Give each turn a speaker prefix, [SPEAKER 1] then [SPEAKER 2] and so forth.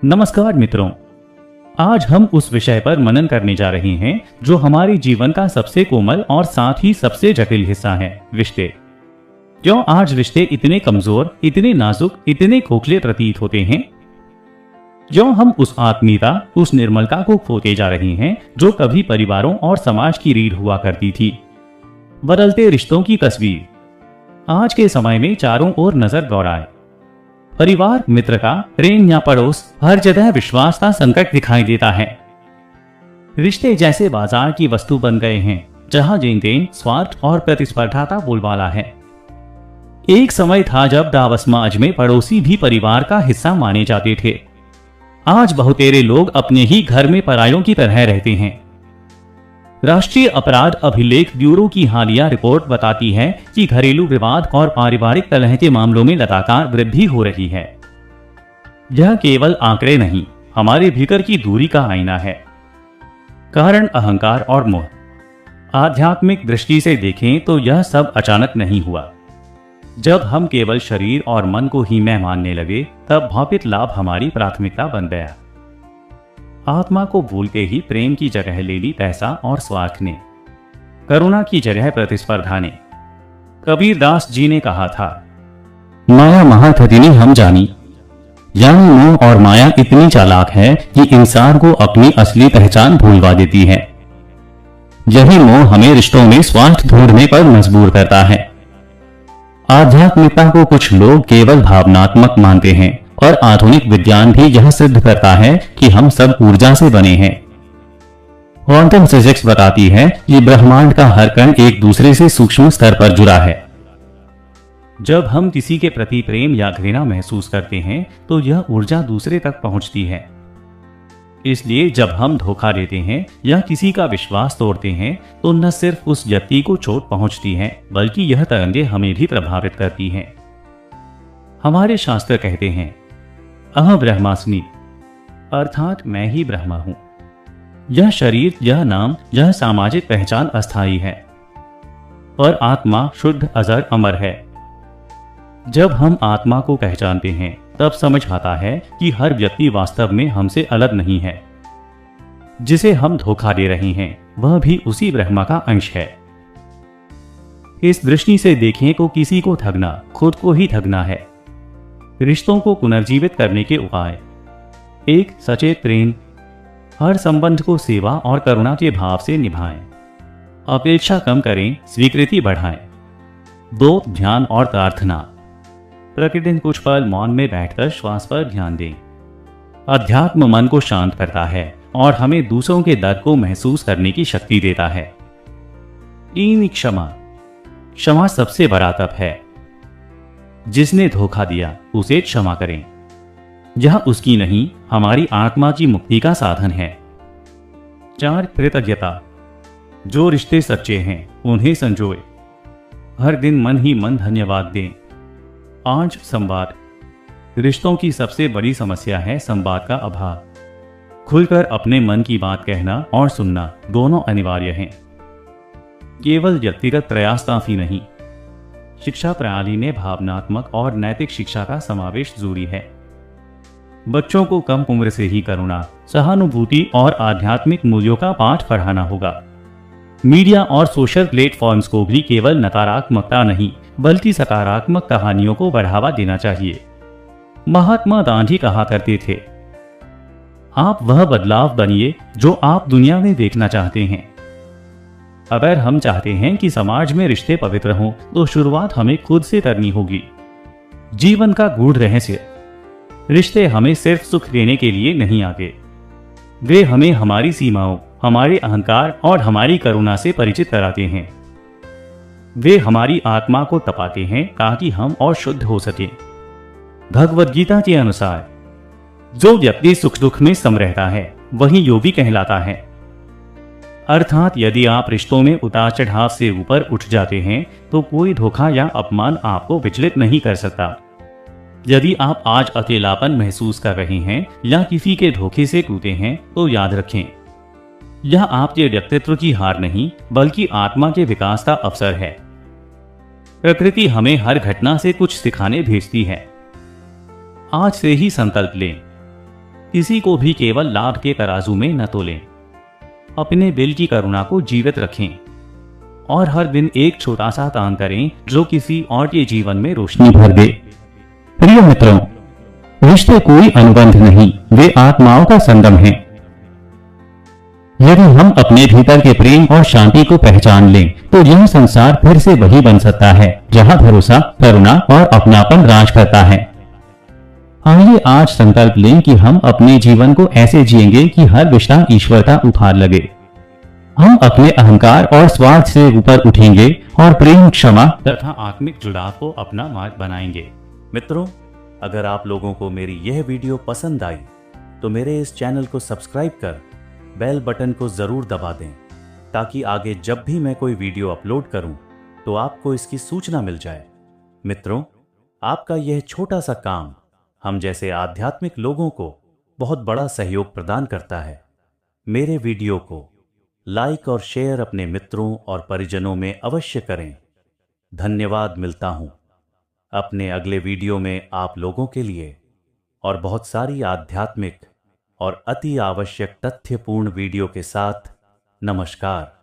[SPEAKER 1] नमस्कार मित्रों, आज हम उस विषय पर मनन करने जा रहे हैं जो हमारे जीवन का सबसे कोमल और साथ ही सबसे जटिल हिस्सा है, रिश्ते। क्यों आज रिश्ते इतने कमजोर, इतने नाजुक, इतने खोखले प्रतीत होते हैं? क्यों हम उस आत्मीयता, उस निर्मलता को खोते जा रहे हैं जो कभी परिवारों और समाज की रीढ़ हुआ करती थी? बदलते रिश्तों की तस्वीर आज के समय में चारों ओर नजर दौड़ाए। परिवार, मित्रता, प्रेम या पड़ोस, हर जगह विश्वास का संकट दिखाई देता है। रिश्ते जैसे बाजार की वस्तु बन गए हैं जहां लेन देन, स्वार्थ और प्रतिस्पर्धा का बोलबाला है। एक समय था जब दाव समाज में पड़ोसी भी परिवार का हिस्सा माने जाते थे। आज बहुतेरे लोग अपने ही घर में परायों की तरह रहते हैं। राष्ट्रीय अपराध अभिलेख ब्यूरो की हालिया रिपोर्ट बताती है कि घरेलू विवाद और पारिवारिक कलह के मामलों में लगातार वृद्धि हो रही है। यह केवल आंकड़े नहीं, हमारे भीतर की दूरी का आईना है। कारण अहंकार और मोह। आध्यात्मिक दृष्टि से देखें तो यह सब अचानक नहीं हुआ। जब हम केवल शरीर और मन को ही मैं मानने लगे, तब भौतिक लाभ हमारी प्राथमिकता बन गया। आत्मा को भूलते ही प्रेम की जगह ले ली पैसा और स्वार्थ ने, करुणा की जगह प्रतिस्पर्धा ने। कबीर दास जी ने कहा था, माया महाठगिनी हम जानी, यानी मोह और माया इतनी चालाक है कि इंसान को अपनी असली पहचान भूलवा देती है। यही मोह हमें रिश्तों में स्वार्थ ढूंढने पर मजबूर करता है। आध्यात्मिकता को कुछ लोग केवल भावनात्मक मानते हैं और आधुनिक विज्ञान भी यह सिद्ध करता है कि हम सब ऊर्जा से बने हैं। क्वांटम फिजिक्स बताती है कि ब्रह्मांड का हर कण एक दूसरे से सूक्ष्म स्तर पर जुड़ा है। जब हम किसी के प्रति प्रेम या घृणा महसूस करते हैं तो यह ऊर्जा दूसरे तक पहुंचती है। इसलिए जब हम धोखा देते हैं या किसी का विश्वास तोड़ते हैं तो न सिर्फ उस व्यक्ति को चोट पहुंचती है, बल्कि यह तरंगे हमें भी प्रभावित करती हैं। हमारे शास्त्र कहते हैं, अहं ब्रह्मास्मि, अर्थात मैं ही ब्रह्मा हूं। यह शरीर, यह नाम, यह सामाजिक पहचान अस्थायी है, और आत्मा शुद्ध अजर अमर है। जब हम आत्मा को पहचानते हैं तब समझ आता है कि हर व्यक्ति वास्तव में हमसे अलग नहीं है। जिसे हम धोखा दे रहे हैं वह भी उसी ब्रह्मा का अंश है। इस दृष्टि से देखें तो किसी को ठगना खुद को ही ठगना है। रिश्तों को पुनर्जीवित करने के उपाय: एक, सचेत प्रेम। हर संबंध को सेवा और करुणा के भाव से निभाएं। अपेक्षा कम करें, स्वीकृति बढ़ाएं। दो, ध्यान और प्रार्थना। प्रतिदिन कुछ पल मौन में बैठकर श्वास पर ध्यान दें। अध्यात्म मन को शांत करता है और हमें दूसरों के दर्द को महसूस करने की शक्ति देता है। तीन, क्षमा। क्षमा सबसे बड़ा तप है। जिसने धोखा दिया उसे क्षमा करें। यह उसकी नहीं, हमारी आत्मा की मुक्ति का साधन है। चार, कृतज्ञता। जो रिश्ते सच्चे हैं उन्हें संजोए। हर दिन मन ही मन धन्यवाद दें। पांच, संवाद। रिश्तों की सबसे बड़ी समस्या है संवाद का अभाव। खुलकर अपने मन की बात कहना और सुनना दोनों अनिवार्य हैं। केवल व्यक्तिगत प्रयास काफी नहीं। शिक्षा प्रणाली में भावनात्मक और नैतिक शिक्षा का समावेश जरूरी है। बच्चों को कम उम्र से ही करुणा, सहानुभूति और आध्यात्मिक मूल्यों का पाठ पढ़ाना होगा। मीडिया और सोशल प्लेटफॉर्म्स को भी केवल नकारात्मकता नहीं बल्कि सकारात्मक कहानियों को बढ़ावा देना चाहिए। महात्मा गांधी कहा करते थे, आप वह बदलाव बनिए जो आप दुनिया में देखना चाहते हैं। अगर हम चाहते हैं कि समाज में रिश्ते पवित्र हों तो शुरुआत हमें खुद से करनी होगी। जीवन का गूढ़ रहस्य: रिश्ते हमें सिर्फ सुख देने के लिए नहीं आते, वे हमें हमारी सीमाओं, हमारे अहंकार और हमारी करुणा से परिचित कराते हैं। वे हमारी आत्मा को तपाते हैं ताकि हम और शुद्ध हो सकें। भगवद गीता के अनुसार जो व्यक्ति सुख दुख में सम रहता है वही योगी कहलाता है। अर्थात यदि आप रिश्तों में उतार चढ़ाव से ऊपर उठ जाते हैं तो कोई धोखा या अपमान आपको विचलित नहीं कर सकता। यदि आप आज अकेलापन महसूस कर रहे हैं या किसी के धोखे से टूटे हैं तो याद रखें, यह आपके व्यक्तित्व की हार नहीं बल्कि आत्मा के विकास का अवसर है। प्रकृति हमें हर घटना से कुछ सिखाने भेजती है। आज से ही संकल्प लें किसी को भी केवल लाभ के तराजू में न तोलें। अपने दिल की करुणा को जीवित रखें और हर दिन एक छोटा सा दान करें जो किसी और के जीवन में रोशनी भर दे। प्रिय मित्रों, रिश्ते कोई अनुबंध नहीं, वे आत्माओं का संगम है। यदि हम अपने भीतर के प्रेम और शांति को पहचान लें तो यह संसार फिर से वही बन सकता है जहां भरोसा, करुणा और अपनापन राज करता है। आइए आज संकल्प लें कि हम अपने जीवन को ऐसे जिएंगे कि हर रिश्ता ईश्वर का उपहार लगे। हम अपने अहंकार और स्वार्थ से ऊपर उठेंगे और प्रेम, क्षमा तथा आत्मिक जुड़ाव को अपना मार्ग बनाएंगे।
[SPEAKER 2] मित्रों, अगर आप लोगों को मेरी यह वीडियो पसंद आई तो मेरे इस चैनल को सब्सक्राइब कर बेल बटन को जरूर दबा दें ताकि आगे जब भी मैं कोई वीडियो अपलोड करूं तो आपको इसकी सूचना मिल जाए। मित्रों, आपका यह छोटा सा काम हम जैसे आध्यात्मिक लोगों को बहुत बड़ा सहयोग प्रदान करता है। मेरे वीडियो को लाइक और शेयर अपने मित्रों और परिजनों में अवश्य करें। धन्यवाद। मिलता हूं अपने अगले वीडियो में आप लोगों के लिए और बहुत सारी आध्यात्मिक और अति आवश्यक तथ्यपूर्ण वीडियो के साथ। नमस्कार।